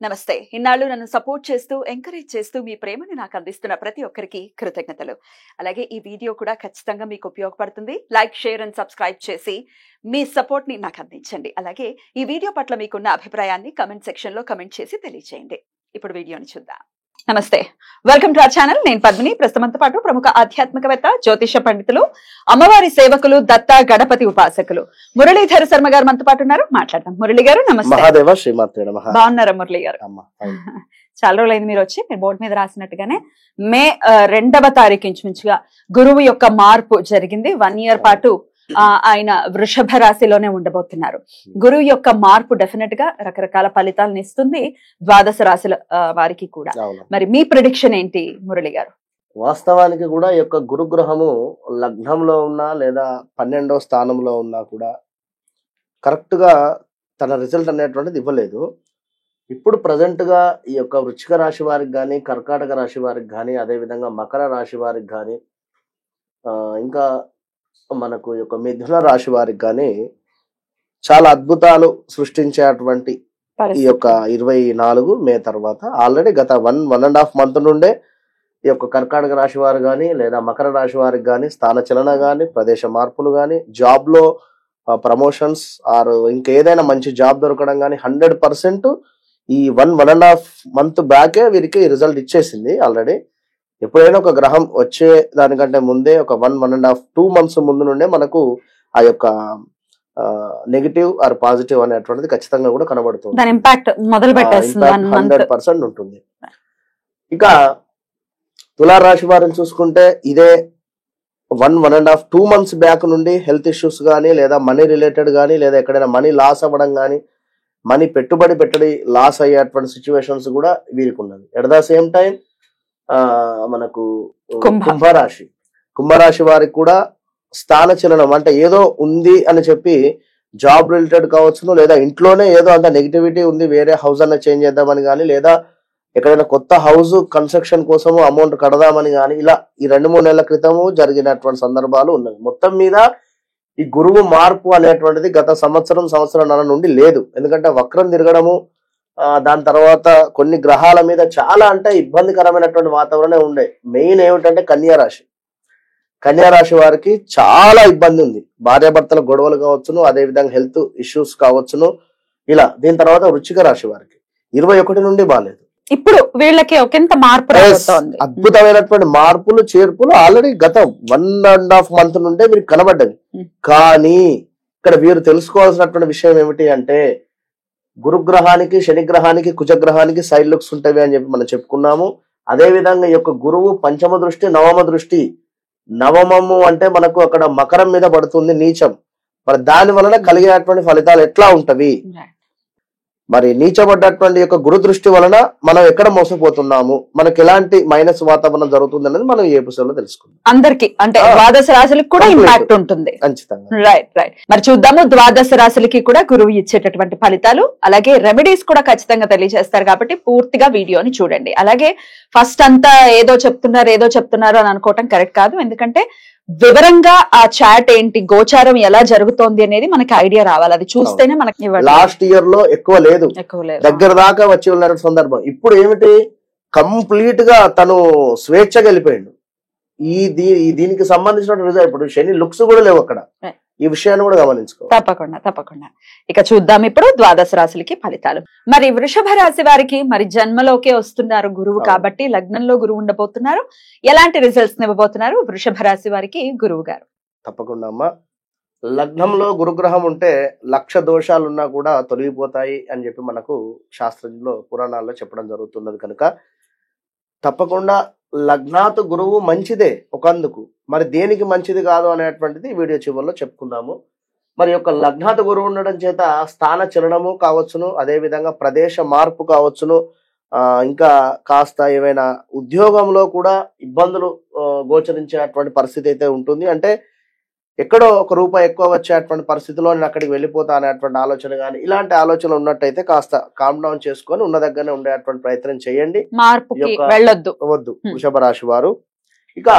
నమస్తే. ఇన్నాళ్ళు నన్ను సపోర్ట్ చేస్తూ, ఎంకరేజ్ చేస్తూ మీ ప్రేమని నాకు అందిస్తున్న ప్రతి ఒక్కరికి కృతజ్ఞతలు. అలాగే ఈ వీడియో కూడా ఖచ్చితంగా మీకు ఉపయోగపడుతుంది. లైక్, షేర్ అండ్ సబ్స్క్రైబ్ చేసి మీ సపోర్ట్‌ని నాకు అందించండి. అలాగే ఈ వీడియో పట్ల మీకున్న అభిప్రాయాన్ని కామెంట్ సెక్షన్‌లో కామెంట్ చేసి తెలియజేయండి. ఇప్పుడు వీడియోని చూద్దాం. నమస్తే, వెల్కమ్ టు అవర్ ఛానల్. నేను పద్మిని. ప్రస్తుతంతో పాటు ప్రముఖ ఆధ్యాత్మికవేత్త, జ్యోతిష పండితులు, అమ్మవారి సేవకులు, దత్త గణపతి ఉపాసకులు మురళీధర శర్మ గారు మనతో పాటు ఉన్నారు. మాట్లాడదాం. మురళి గారు నమస్తే. మహాదేవ శ్రీమాత్రే నమః. బాగున్నారా మురళి గారు? చాలా రోజులైంది మీరు వచ్చి. మీరు బోర్డు మీద రాసినట్టుగానే మే 2వ తారీఖు ఇంచుమించుగా గురువు యొక్క మార్పు జరిగింది. 1 year పాటు ఆయన వృషభ రాశిలోనే ఉండబోతున్నారు. గురువు యొక్క మార్పు డెఫినెట్ గా రకరకాల ఫలితాలను ఇస్తుంది ద్వాదశ రాశుల వారికి కూడా. మరి మీ ప్రిడిక్షన్ ఏంటి మురళి గారు? వాస్తవానికి కూడా ఈ యొక్క గురుగ్రహము లగ్నంలో ఉన్నా లేదా 12వ స్థానంలో ఉన్నా కూడా కరెక్ట్ గా తన రిజల్ట్ అనేటువంటిది ఇవ్వలేదు. ఇప్పుడు ప్రజెంట్ గా ఈ యొక్క వృశ్చిక రాశి వారికి కానీ, కర్కాటక రాశి వారికి కానీ, అదే విధంగా మకర రాశి వారికి కానీ, ఇంకా మనకు ఈ యొక్క మిథున రాశి వారికి కానీ చాలా అద్భుతాలు సృష్టించేటువంటి ఈ యొక్క 24 మే తర్వాత ఆల్రెడీ గత 1.5 month నుండే ఈ యొక్క కర్కాటక రాశి వారు కానీ లేదా మకర రాశి వారికి కానీ స్థాన చలన కానీ, ప్రదేశ మార్పులు కానీ, జాబ్ లో ప్రమోషన్స్ ఆర్ ఇంకేదైనా మంచి జాబ్ దొరకడం కానీ 100% ఈ 1.5 month బ్యాకే వీరికి రిజల్ట్ ఇచ్చేసింది ఆల్రెడీ. ఎప్పుడైనా ఒక గ్రహం వచ్చే దానికంటే ముందే ఒక 1.5 2 months ముందు నుండే మనకు ఆ యొక్క నెగిటివ్ ఆర్ పాజిటివ్ అనేటువంటిది ఖచ్చితంగా కూడా కనబడుతుంది. 100% ఉంటుంది. ఇక తులారాశి వారిని చూసుకుంటే ఇదే 1.5 2 months బ్యాక్ నుండి హెల్త్ ఇష్యూస్ కానీ లేదా మనీ రిలేటెడ్ కానీ లేదా ఎక్కడైనా మనీ లాస్ అవ్వడం కానీ, మనీ పెట్టుబడి లాస్ అయ్యేటువంటి సిచ్యువేషన్స్ కూడా వీరికి ఉన్నది. ఎట్ ద సేమ్ టైం మనకు కుంభరాశి వారికి కూడా స్థాన చలనం అంటే ఏదో ఉంది అని చెప్పి జాబ్ రిలేటెడ్ కావచ్చును, లేదా ఇంట్లోనే ఏదో అంత నెగిటివిటీ ఉంది, వేరే హౌస్ అన్న చేంజ్ చేద్దామని కానీ, లేదా ఎక్కడైనా కొత్త హౌస్ కన్స్ట్రక్షన్ కోసము అమౌంట్ కడదామని కానీ, ఇలా ఈ 2-3 నెలల క్రితము జరిగినటువంటి సందర్భాలు ఉన్నాయి. మొత్తం మీద ఈ గురువు మార్పు అనేటువంటిది గత సంవత్సరంన్నర నుండి లేదు. ఎందుకంటే వక్రం తిరగడము, దాని తర్వాత కొన్ని గ్రహాల మీద చాలా అంటే ఇబ్బందికరమైనటువంటి వాతావరణం ఉండే. మెయిన్ ఏమిటంటే కన్యారాశి వారికి చాలా ఇబ్బంది ఉంది. భార్యాభర్తల గొడవలు కావచ్చును, అదే విధంగా హెల్త్ ఇష్యూస్ కావచ్చును, ఇలా. దీని తర్వాత వృశ్చిక రాశి వారికి 21 నుండి బాలేదు. ఇప్పుడు వీళ్ళకి ఒకంత మార్పు, అద్భుతమైనటువంటి మార్పులు చేర్పులు ఆల్రెడీ గత 1.5 month నుండే వీరికి కనబడ్డది. కానీ ఇక్కడ వీరు తెలుసుకోవాల్సినటువంటి విషయం ఏమిటి అంటే, గురుగ్రహానికి, శనిగ్రహానికి, కుజగ్రహానికి సైడ్ లుక్స్ ఉంటాయి అని చెప్పి మనం చెప్పుకున్నాము. అదే విధంగా ఈ యొక్క గురువు పంచమ దృష్టి, నవమ దృష్టి. నవమము అంటే మనకు అక్కడ మకరం మీద పడుతుంది, నీచం. మరి దాని వలన కలిగేటువంటి ఫలితాలు ఎట్లా ఉంటవి? మరి నీచబడ్డటువంటి యొక్క గురు దృష్టి వలన మనం ఎక్కడ మోసపోతున్నాము, మనకి ఎలాంటి మైనస్ వాతావరణం జరుగుతుంది అనేది మనం ఈ ఎపిసోడ్ లో తెలుసుకుందాం. అందరికి అంటే ద్వాదశ రాశులకు కూడా ఇంపాక్ట్ ఉంటుంది ఖచ్చితంగా. రైట్. మరి చూద్దాము ద్వాదశ రాశులకి కూడా గురువు ఇచ్చేటటువంటి ఫలితాలు, అలాగే రెమెడీస్ కూడా ఖచ్చితంగా తెలియజేస్తారు. కాబట్టి పూర్తిగా వీడియోని చూడండి. అలాగే ఫస్ట్ అంతా ఏదో చెప్తున్నారు అని అనుకోవటం కరెక్ట్ కాదు. ఎందుకంటే వివరంగా ఆ చాట్ ఏంటి, గోచారం ఎలా జరుగుతోంది అనేది మనకి ఐడియా రావాలి. అది చూస్తేనే మనకి. లాస్ట్ ఇయర్ లో ఎక్కువ లేదు, దగ్గర దాకా వచ్చి ఉన్న సందర్భం. ఇప్పుడు ఏమిటి, కంప్లీట్ గా తను స్వేచ్ఛగా వెళ్ళిపోయిండు. దీనికి సంబంధించిన రిజల్ట్ ఇప్పుడు శని లుక్స్ కూడా లేవు అక్కడ. ఈ విషయాన్ని కూడా గమనించుకో. తప్పకుండా. ఇక చూద్దాం ఇప్పుడు ద్వాదశ రాశులకి ఫలితాలు. మరి వృషభ రాశి వారికి మరి జన్మలోకే వస్తున్నారు గురువు, కాబట్టి లగ్నంలో గురువు ఉండబోతున్నారు. ఎలాంటి రిజల్ట్స్ ఇవ్వబోతున్నారు వృషభ రాశి వారికి గురువు గారు? తప్పకుండా అమ్మా. లగ్నంలో గురుగ్రహం ఉంటే 1,00,000 దోషాలున్నా కూడా తొలగిపోతాయి అని చెప్పి మనకు శాస్త్రంలో, పురాణాల్లో చెప్పడం జరుగుతున్నది. కనుక తప్పకుండా లగ్నాత్ గురువు మంచిదే ఒకందుకు. మరి దేనికి మంచిది కాదు అనేటువంటిది వీడియో చివరిలో చెప్పుకుందాము. మరి యొక్క లగ్నాత్ గురువు ఉండడం చేత స్థాన చలనము కావచ్చును, అదే విధంగా ప్రదేశ మార్పు కావచ్చును, ఇంకా కాస్త ఏవైనా ఉద్యోగంలో కూడా ఇబ్బందులు గోచరించేటువంటి పరిస్థితి అయితే ఉంటుంది. అంటే ఎక్కడో ₹1 ఎక్కువ వచ్చేటువంటి పరిస్థితిలో నేను అక్కడికి వెళ్ళిపోతా అనేటువంటి ఆలోచన కానీ, ఇలాంటి ఆలోచన ఉన్నట్టయితే కాస్త కామ్ డౌన్ చేసుకొని ఉన్న దగ్గరనే ఉండేటువంటి ప్రయత్నం చేయండి. వద్దు వృషభ రాశి వారు. ఇక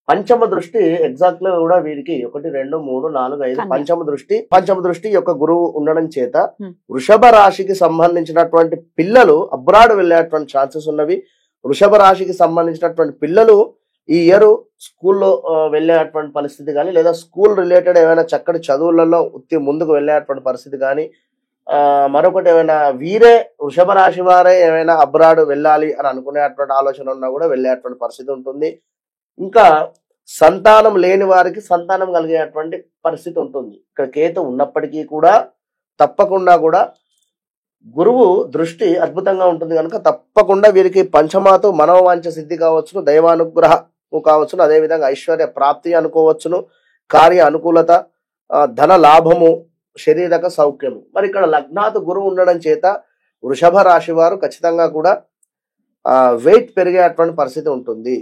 పంచమ దృష్టి ఎగ్జాక్ట్ గా కూడా వీరికి 1 2 3 4 5 కన్య. పంచమ దృష్టి యొక్క గురువు ఉండడం చేత Hmm. వృషభ రాశికి సంబంధించినటువంటి పిల్లలు అబ్రాడ్ వెళ్ళేటువంటి ఛాన్సెస్ ఉన్నవి. వృషభ రాశికి సంబంధించినటువంటి పిల్లలు ఈ ఇయర్ స్కూల్లో వెళ్ళేటువంటి పరిస్థితి కానీ, లేదా స్కూల్ రిలేటెడ్ ఏమైనా చక్కటి చదువులలో ముందుకు వెళ్ళేటువంటి పరిస్థితి కానీ, మరొకటి ఏమైనా వీరే వృషభ రాశి వారే ఏమైనా అబ్రాడ్ వెళ్ళాలి అని అనుకునేటువంటి ఆలోచన ఉన్నా కూడా వెళ్ళేటువంటి పరిస్థితి ఉంటుంది. ఇంకా సంతానం లేని వారికి సంతానం కలిగేటువంటి పరిస్థితి ఉంటుంది. ఇక్కడ కేతు ఉన్నప్పటికీ కూడా తప్పకుండా కూడా గురువు దృష్టి అద్భుతంగా ఉంటుంది కనుక తప్పకుండా వీరికి పంచమాతో మనోవాంఛ సిద్ధి కావచ్చును, దైవానుగ్రహం కావచ్చును, అదేవిధంగా ఐశ్వర్య ప్రాప్తి అనుకోవచ్చును, కార్య అనుకూలత, ధన లాభము, శరీరక సౌఖ్యము. మరి ఇక్కడ లగ్నాతు గురువు ఉండడం చేత వృషభ రాశి వారు ఖచ్చితంగా కూడా వెయిట్ పెరిగేటువంటి పరిస్థితి ఉంటుంది.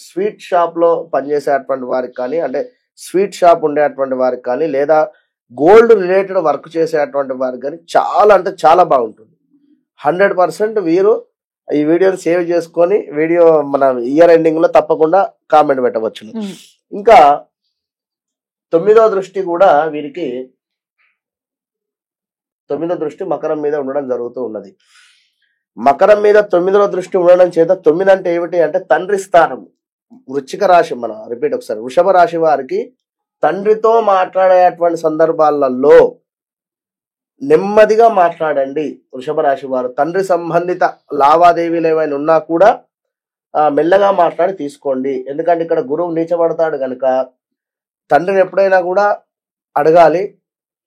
స్వీట్ షాప్ లో పనిచేసేటువంటి వారికి కానీ, అంటే స్వీట్ షాప్ ఉండేటువంటి వారికి కానీ, లేదా గోల్డ్ రిలేటెడ్ వర్క్ చేసేటువంటి వారికి కానీ చాలా అంటే చాలా బాగుంటుంది. 100% వీరు ఈ వీడియోని సేవ్ చేసుకొని వీడియో మన ఇయర్ ఎండింగ్ లో తప్పకుండా కామెంట్ పెట్టవచ్చు. ఇంకా 9వ దృష్టి కూడా వీరికి 9వ దృష్టి మకరం మీద ఉండడం జరుగుతూ ఉన్నది. మకరం మీద 9వ దృష్టి ఉండడం చేత 9 అంటే ఏమిటి అంటే తండ్రి స్థానం. వృశ్చిక రాశి, మన రిపీట్ ఒకసారి, వృషభ రాశి వారికి తండ్రితో మాట్లాడేటువంటి సందర్భాలలో నెమ్మదిగా మాట్లాడండి. వృషభ రాశి వారు తండ్రి సంబంధిత లావాదేవీలు ఏమైనా ఉన్నా కూడా మెల్లగా మాట్లాడి తీసుకోండి. ఎందుకంటే ఇక్కడ గురువు నీచబడతాడు కనుక తండ్రిని ఎప్పుడైనా కూడా అడగాలి,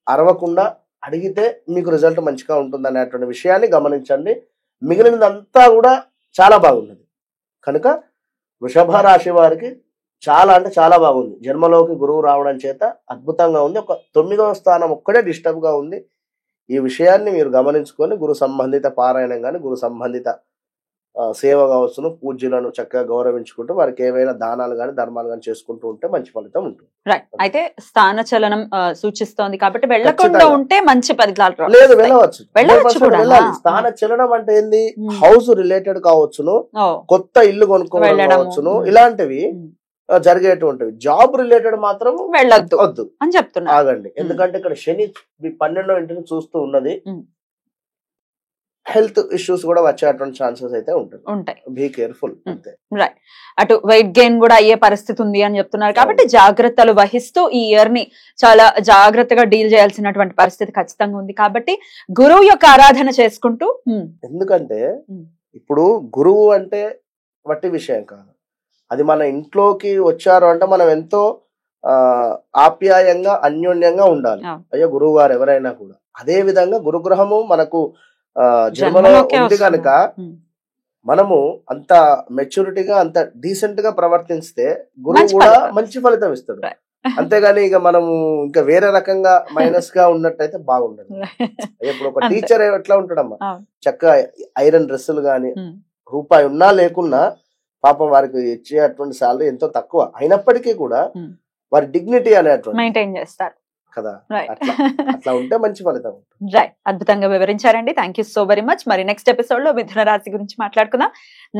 అరవకుండా అడిగితే మీకు రిజల్ట్ మంచిగా ఉంటుంది అనేటువంటి విషయాన్ని గమనించండి. మిగిలినదంతా కూడా చాలా బాగున్నది కనుక వృషభ రాశి వారికి చాలా అంటే చాలా బాగుంది. జన్మలోకి గురువు రావడం చేత అద్భుతంగా ఉంది. ఒక 9వ స్థానం ఒక్కడే డిస్టర్బ్ గా ఉంది. ఈ విషయాన్ని మీరు గమనించుకొని గురు సంబంధిత పారాయణం కానీ, గురు సంబంధిత సేవ కావచ్చును, పూజ్యులను చక్కగా గౌరవించుకుంటూ వారికి ఏవైనా దానాలు కానీ ధర్మాలు కానీ చేసుకుంటూ ఉంటే మంచి ఫలితం ఉంటుంది. రైట్. అయితే స్థాన చలనం సూచిస్తోంది కాబట్టి వెళ్ళకుండా ఉంటే మంచి ఫలితాలు లేదు, వెళ్ళవచ్చు, వెళ్ళాలి. స్థాన చలనం అంటే ఏంది? హౌస్ రిలేటెడ్ కావచ్చును, కొత్త ఇల్లు కొనుక్కోవడం కావచ్చును, ఇలాంటివి జరిగేటువంటివి. జాబ్ రిలేటెడ్ మాత్రం వెళ్ళొద్దు వద్దు అని చెప్తున్నా. ఆగండి. ఎందుకంటే ఇక్కడ శని 12వ ఇంటిని చూస్తూ ఉన్నది. హెల్త్ ఇష్యూస్ కూడా వచ్చేటువంటి ఛాన్సెస్ అయితే ఉంటాయి. Be careful. అంతే. రైట్. అటు వెయిట్ గెయిన్ కూడా అయ్యే పరిస్థితి ఉంది అని చెప్తున్నారు కాబట్టి జాగ్రత్తలు వహిస్తూ ఈ ఇయర్ ని చాలా జాగ్రత్తగా డీల్ చేయాల్సినటువంటి పరిస్థితి ఖచ్చితంగా ఉంది. కాబట్టి గురువు యొక్క ఆరాధన చేసుకుంటూ, ఎందుకంటే ఇప్పుడు గురువు అంటే వట్టి విషయం కాదు. అది మన ఇంట్లోకి వచ్చారు అంటే మనం ఎంతో ఆప్యాయంగా అన్యోన్యంగా ఉండాలి. అయ్యో గురువు గారు ఎవరైనా కూడా. అదే విధంగా గురుగ్రహము మనకు జన్మలో ఉంది కనుక మనము అంత మెచ్యూరిటీగా అంత డీసెంట్ గా ప్రవర్తిస్తే గురువు కూడా మంచి ఫలితం ఇస్తాడు. అంతేగాని ఇక మనము ఇంకా వేరే రకంగా మైనస్ గా ఉన్నట్టయితే బాగుండదు. ఇప్పుడు ఒక టీచర్ ఎట్లా ఉంటాడమ్మా, చక్కగా ఐరన్ డ్రెస్సులు గాని రూపాయి ఉన్నా లేకున్నా పాపం వారికి ఇచ్చేటువంటి శాలరీ ఎంతో తక్కువ అయినప్పటికీ కూడా వారి డిగ్నిటీ అనేటువంటి మెయింటైన్ చేస్తారు కదా. అట్లా ఉంటే మంచి ఫలితం. రైట్. అద్భుతంగా వివరించారండి. Thank you so very much. మరి నెక్స్ట్ ఎపిసోడ్ లో మిథున రాశి గురించి మాట్లాడుకుందాం.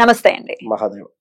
నమస్తే అండి. మహాదేవ్.